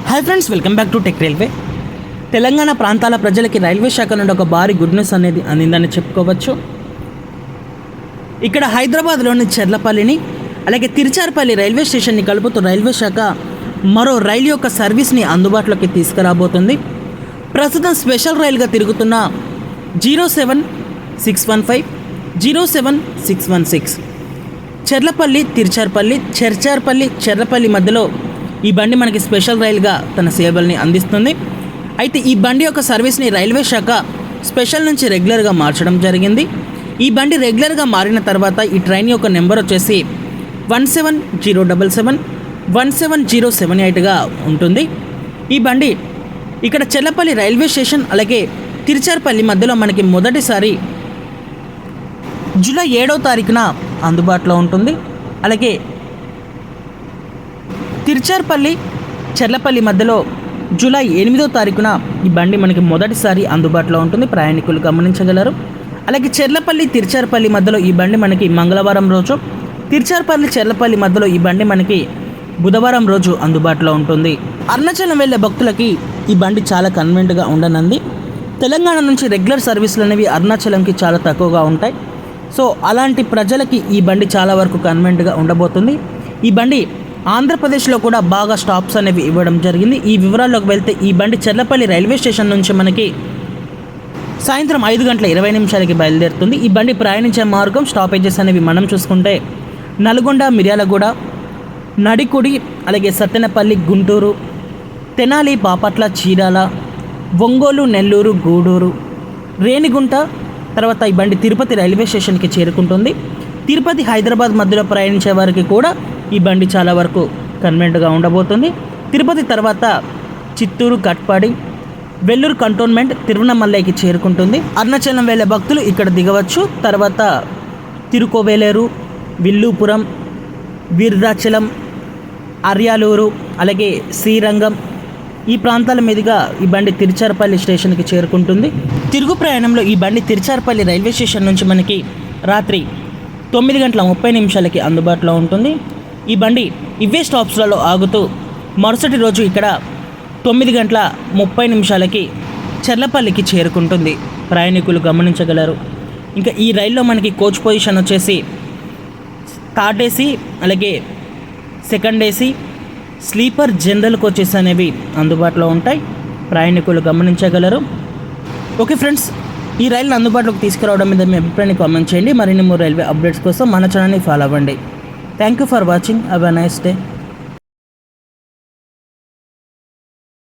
Hi friends, welcome back to tech railway. Telangana ప్రాంతాల ప్రజలకి railway శాఖ నుండి ఒక భారీ గుడ్ న్యూస్ అనేది అందిందని చెప్పుకోవచ్చు. ఇక్కడ హైదరాబాద్లోని చెర్లపల్లిని అలాగే తిరుచార్పల్లి రైల్వే స్టేషన్ని కలుపుతూ రైల్వే శాఖ మరో రైలు యొక్క సర్వీస్ని అందుబాటులోకి తీసుకురాబోతుంది. ప్రస్తుతం స్పెషల్ రైలుగా తిరుగుతున్న 07615 07616 చెర్లపల్లి తిరుచార్పల్లి చెర్లపల్లి మధ్యలో ఈ బండి మనకి స్పెషల్ రైలుగా తన సేవల్ని అందిస్తుంది. అయితే ఈ బండి యొక్క సర్వీస్ని రైల్వే శాఖ స్పెషల్ నుంచి రెగ్యులర్గా మార్చడం జరిగింది. ఈ బండి రెగ్యులర్గా మారిన తర్వాత ఈ ట్రైన్ యొక్క నెంబర్ వచ్చేసి 17077 17078గా ఉంటుంది. ఈ బండి ఇక్కడ చెర్లపల్లి రైల్వే స్టేషన్ అలాగే తిరుచార్పల్లి మధ్యలో మనకి మొదటిసారి జూలై 7వ తారీఖున అందుబాటులో ఉంటుంది. అలాగే తిరుచార్పల్లి చెర్లపల్లి మధ్యలో జూలై 8వ తారీఖున ఈ బండి మనకి మొదటిసారి అందుబాటులో ఉంటుంది. ప్రయాణికులు గమనించగలరు. అలాగే చెర్లపల్లి తిరుచార్పల్లి మధ్యలో ఈ బండి మనకి మంగళవారం రోజు, చెర్లపల్లి మధ్యలో ఈ బండి మనకి బుధవారం రోజు అందుబాటులో ఉంటుంది. అరుణాచలం వెళ్ళే భక్తులకి ఈ బండి చాలా కన్వీనియంట్గా ఉండనుంది. తెలంగాణ నుంచి రెగ్యులర్ సర్వీసులు అనేవి అరుణాచలంకి చాలా తక్కువగా ఉంటాయి. సో అలాంటి ప్రజలకి ఈ బండి చాలా వరకు కన్వీనియంట్గా ఉండబోతుంది. ఈ బండి ఆంధ్రప్రదేశ్లో కూడా బాగా స్టాప్స్ అనేవి ఇవ్వడం జరిగింది. ఈ వివరాల్లోకి వెళ్తే ఈ బండి చెర్లపల్లి రైల్వే స్టేషన్ నుంచి మనకి సాయంత్రం 5:20 బయలుదేరుతుంది. ఈ బండి ప్రయాణించే మార్గం స్టాపేజెస్ అనేవి మనం చూసుకుంటే నల్గొండ, మిర్యాలగూడ, నడికుడి, అలాగే సత్తెనపల్లి, గుంటూరు, తెనాలి, బాపట్ల, చీరాల, ఒంగోలు, నెల్లూరు, గూడూరు, రేణిగుంట, తర్వాత ఈ బండి తిరుపతి రైల్వే స్టేషన్కి చేరుకుంటుంది. తిరుపతి, హైదరాబాద్ మధ్యలో ప్రయాణించే వారికి కూడా ఈ బండి చాలా వరకు కన్వీనియంట్గా ఉండబోతుంది. తిరుపతి తర్వాత చిత్తూరు, కట్పాడి, వెల్లూరు కంటోన్మెంట్, తిరువణమలైకి చేరుకుంటుంది. అరుణాచలం వెళ్ళే భక్తులు ఇక్కడ దిగవచ్చు. తర్వాత తిరుకోవేలేరు, విల్లుపురం, వీర్రాచలం, అర్యాలూరు, అలాగే శ్రీరంగం ఈ ప్రాంతాల మీదుగా ఈ బండి తిరుచార్పల్లి స్టేషన్కి చేరుకుంటుంది. తిరుగు ప్రయాణంలో ఈ బండి తిరుచార్పల్లి రైల్వే స్టేషన్ నుంచి మనకి రాత్రి 9:30 అందుబాటులో ఉంటుంది. ఈ బండి ఇవే స్టాప్స్లలో ఆగుతూ మరుసటి రోజు ఇక్కడ 9:30 చెర్లపల్లికి చేరుకుంటుంది. ప్రయాణికులు గమనించగలరు. ఇంకా ఈ రైల్లో మనకి కోచ్ పొజిషన్ వచ్చేసి థర్డ్ ఏసీ, అలాగే second AC, sleeper, general coaches అనేవి అందుబాటులో ఉంటాయి. ప్రయాణికులు గమనించగలరు. ఓకే ఫ్రెండ్స్, ఈ రైలును అందుబాటులోకి తీసుకురావడం మీద మీ అభిప్రాయాన్ని కామెంట్ చేయండి. మరిన్ని రైల్వే అప్డేట్స్ కోసం మన ఛానల్ని ఫాలో అవ్వండి. Thank you for watching. Have a nice day.